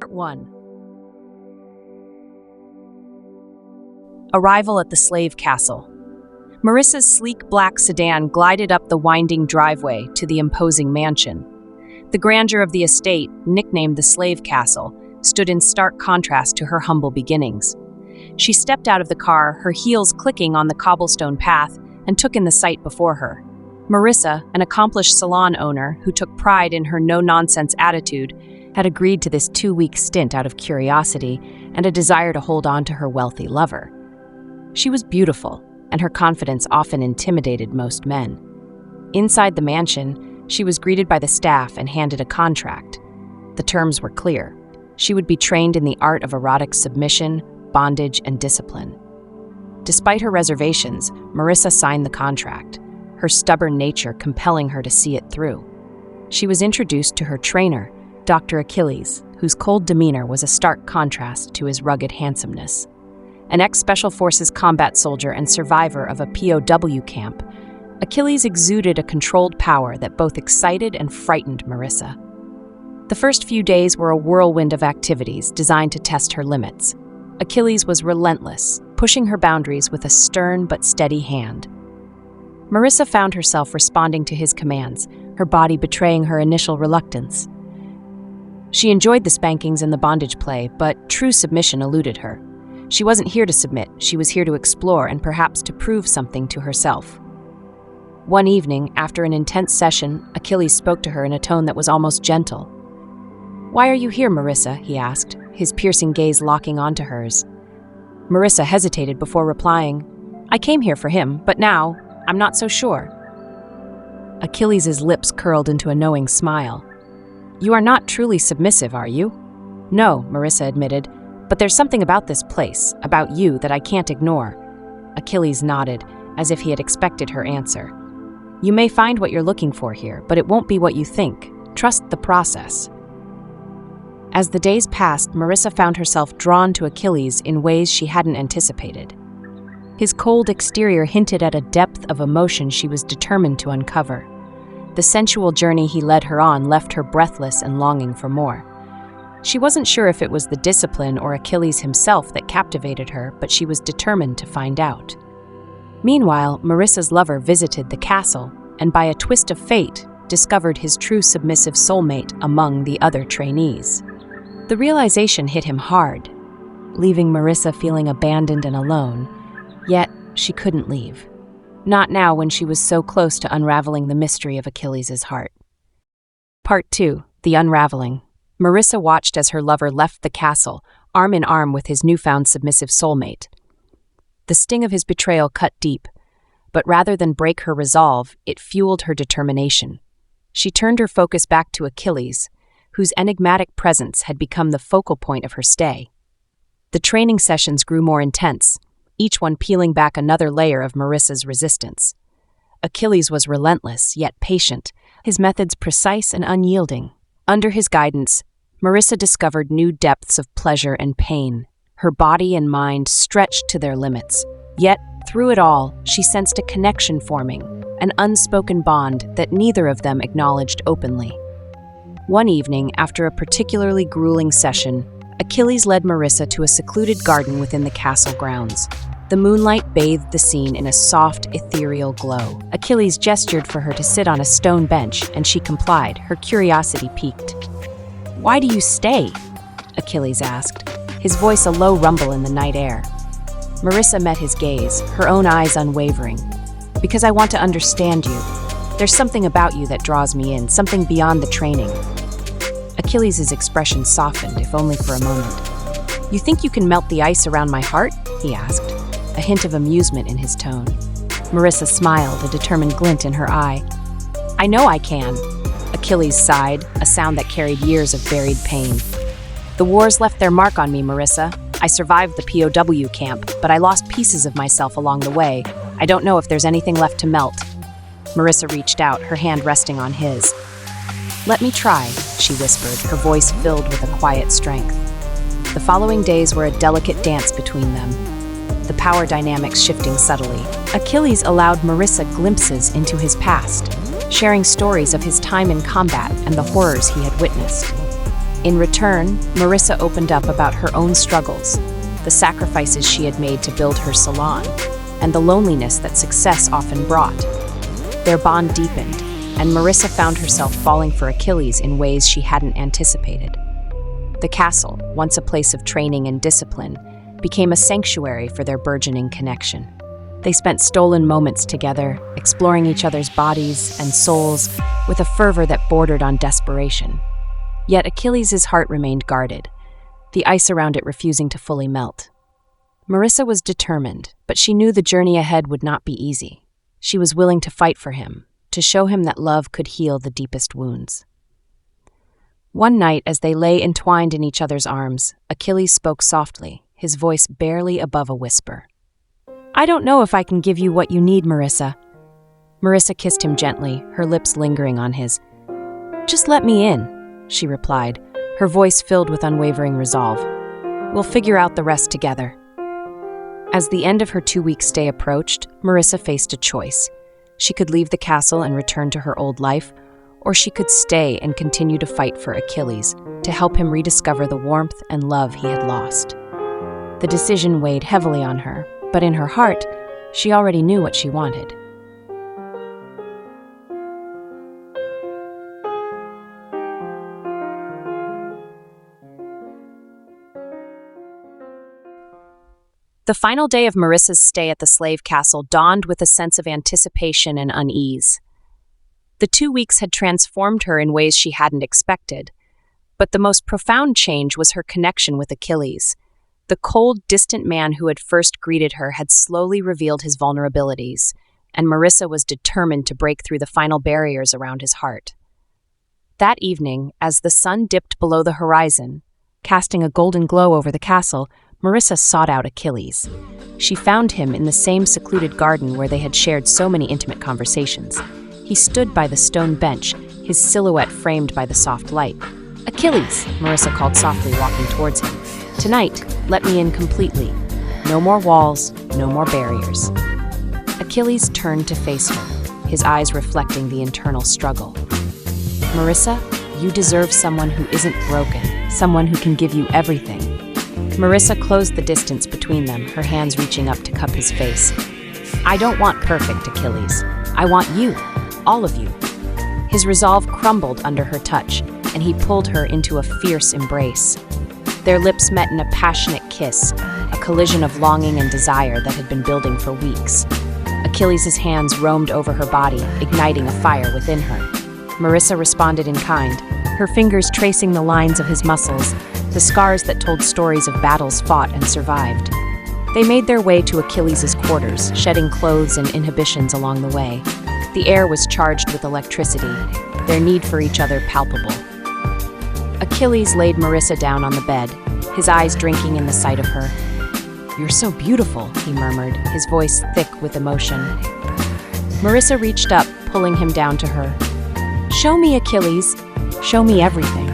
Part 1. Arrival at the slave castle. Marissa's sleek black sedan glided up the winding driveway to the imposing mansion. The grandeur of the estate, nicknamed the slave castle, stood in stark contrast to her humble beginnings. She stepped out of the car, her heels clicking on the cobblestone path, and took in the sight before her. Marissa, an accomplished salon owner who took pride in her no-nonsense attitude, had agreed to this 2-week stint out of curiosity and a desire to hold on to her wealthy lover. She was beautiful, and her confidence often intimidated most men. Inside the mansion, she was greeted by the staff and handed a contract. The terms were clear. She would be trained in the art of erotic submission, bondage, and discipline. Despite her reservations, Marissa signed the contract, her stubborn nature compelling her to see it through. She was introduced to her trainer, Dr. Achilles, whose cold demeanor was a stark contrast to his rugged handsomeness. An ex-Special Forces combat soldier and survivor of a POW camp, Achilles exuded a controlled power that both excited and frightened Marissa. The first few days were a whirlwind of activities designed to test her limits. Achilles was relentless, pushing her boundaries with a stern but steady hand. Marissa found herself responding to his commands, her body betraying her initial reluctance. She enjoyed the spankings and the bondage play, but true submission eluded her. She wasn't here to submit, she was here to explore and perhaps to prove something to herself. One evening, after an intense session, Achilles spoke to her in a tone that was almost gentle. "Why are you here, Marissa?" he asked, his piercing gaze locking onto hers. Marissa hesitated before replying, "I came here for him, but now, I'm not so sure." Achilles' lips curled into a knowing smile. "You are not truly submissive, are you?" "No," Marissa admitted, "but there's something about this place, about you, that I can't ignore." Achilles nodded, as if he had expected her answer. "You may find what you're looking for here, but it won't be what you think. Trust the process." As the days passed, Marissa found herself drawn to Achilles in ways she hadn't anticipated. His cold exterior hinted at a depth of emotion she was determined to uncover. The sensual journey he led her on left her breathless and longing for more. She wasn't sure if it was the discipline or Achilles himself that captivated her, but she was determined to find out. Meanwhile, Marissa's lover visited the castle, and by a twist of fate, discovered his true submissive soulmate among the other trainees. The realization hit him hard, leaving Marissa feeling abandoned and alone, yet she couldn't leave. Not now when she was so close to unraveling the mystery of Achilles' heart. Part 2. The Unraveling. Marissa watched as her lover left the castle, arm in arm with his newfound submissive soulmate. The sting of his betrayal cut deep, but rather than break her resolve, it fueled her determination. She turned her focus back to Achilles, whose enigmatic presence had become the focal point of her stay. The training sessions grew more intense, each one peeling back another layer of Marissa's resistance. Achilles was relentless, yet patient, his methods precise and unyielding. Under his guidance, Marissa discovered new depths of pleasure and pain. Her body and mind stretched to their limits. Yet, through it all, she sensed a connection forming, an unspoken bond that neither of them acknowledged openly. One evening, after a particularly grueling session, Achilles led Marissa to a secluded garden within the castle grounds. The moonlight bathed the scene in a soft, ethereal glow. Achilles gestured for her to sit on a stone bench, and she complied, her curiosity piqued. "Why do you stay?" Achilles asked, his voice a low rumble in the night air. Marissa met his gaze, her own eyes unwavering. "Because I want to understand you. There's something about you that draws me in, something beyond the training." Achilles' expression softened, if only for a moment. "You think you can melt the ice around my heart?" he asked, a hint of amusement in his tone. Marissa smiled, a determined glint in her eye. "I know I can." Achilles sighed, a sound that carried years of buried pain. "The wars left their mark on me, Marissa. I survived the POW camp, but I lost pieces of myself along the way. I don't know if there's anything left to melt." Marissa reached out, her hand resting on his. "Let me try," she whispered, her voice filled with a quiet strength. The following days were a delicate dance between them, the power dynamics shifting subtly. Achilles allowed Marissa glimpses into his past, sharing stories of his time in combat and the horrors he had witnessed. In return, Marissa opened up about her own struggles, the sacrifices she had made to build her salon, and the loneliness that success often brought. Their bond deepened, and Marissa found herself falling for Achilles in ways she hadn't anticipated. The castle, once a place of training and discipline, became a sanctuary for their burgeoning connection. They spent stolen moments together, exploring each other's bodies and souls with a fervor that bordered on desperation. Yet Achilles' heart remained guarded, the ice around it refusing to fully melt. Marissa was determined, but she knew the journey ahead would not be easy. She was willing to fight for him, to show him that love could heal the deepest wounds. One night, as they lay entwined in each other's arms, Achilles spoke softly, his voice barely above a whisper. "I don't know if I can give you what you need, Marissa." Marissa kissed him gently, her lips lingering on his. "Just let me in," she replied, her voice filled with unwavering resolve. "We'll figure out the rest together." As the end of her 2-week stay approached, Marissa faced a choice. She could leave the castle and return to her old life, or she could stay and continue to fight for Achilles, to help him rediscover the warmth and love he had lost. The decision weighed heavily on her, but in her heart, she already knew what she wanted. The final day of Marissa's stay at the slave castle dawned with a sense of anticipation and unease. The 2 weeks had transformed her in ways she hadn't expected, but the most profound change was her connection with Achilles. The cold, distant man who had first greeted her had slowly revealed his vulnerabilities, and Marissa was determined to break through the final barriers around his heart. That evening, as the sun dipped below the horizon, casting a golden glow over the castle, Marissa sought out Achilles. She found him in the same secluded garden where they had shared so many intimate conversations. He stood by the stone bench, his silhouette framed by the soft light. "Achilles," Marissa called softly, walking towards him. "Tonight, let me in completely. No more walls, no more barriers." Achilles turned to face her, his eyes reflecting the internal struggle. "Marissa, you deserve someone who isn't broken, someone who can give you everything." Marissa closed the distance between them, her hands reaching up to cup his face. "I don't want perfect, Achilles. I want you, all of you." His resolve crumbled under her touch, and he pulled her into a fierce embrace. Their lips met in a passionate kiss, a collision of longing and desire that had been building for weeks. Achilles' hands roamed over her body, igniting a fire within her. Marissa responded in kind, her fingers tracing the lines of his muscles, the scars that told stories of battles fought and survived. They made their way to Achilles' quarters, shedding clothes and inhibitions along the way. The air was charged with electricity, their need for each other palpable. Achilles laid Marissa down on the bed, his eyes drinking in the sight of her. "You're so beautiful," he murmured, his voice thick with emotion. Marissa reached up, pulling him down to her. "Show me, Achilles. Show me everything."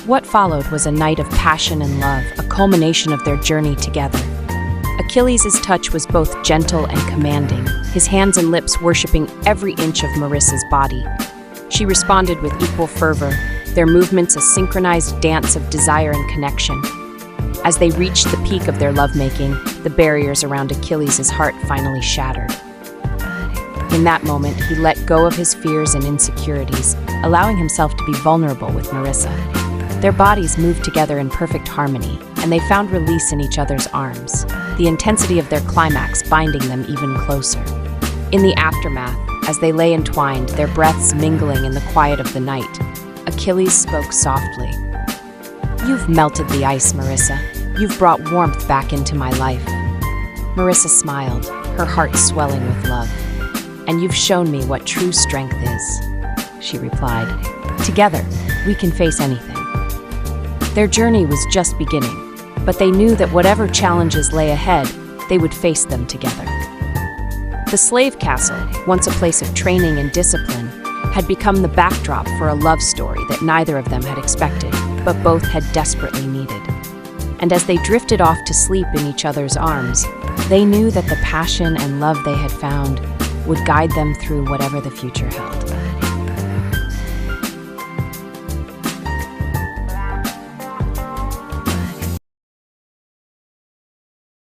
What followed was a night of passion and love, a culmination of their journey together. Achilles' touch was both gentle and commanding, his hands and lips worshipping every inch of Marissa's body. She responded with equal fervor, their movements a synchronized dance of desire and connection. As they reached the peak of their lovemaking, the barriers around Achilles' heart finally shattered. In that moment, he let go of his fears and insecurities, allowing himself to be vulnerable with Marissa. Their bodies moved together in perfect harmony, and they found release in each other's arms, the intensity of their climax binding them even closer. In the aftermath, as they lay entwined, their breaths mingling in the quiet of the night, Achilles spoke softly. "You've melted the ice, Marissa. You've brought warmth back into my life." Marissa smiled, her heart swelling with love. "And you've shown me what true strength is," she replied. "Together, we can face anything." Their journey was just beginning, but they knew that whatever challenges lay ahead, they would face them together. The slave castle, once a place of training and discipline, had become the backdrop for a love story that neither of them had expected, but both had desperately needed. And as they drifted off to sleep in each other's arms, they knew that the passion and love they had found would guide them through whatever the future held.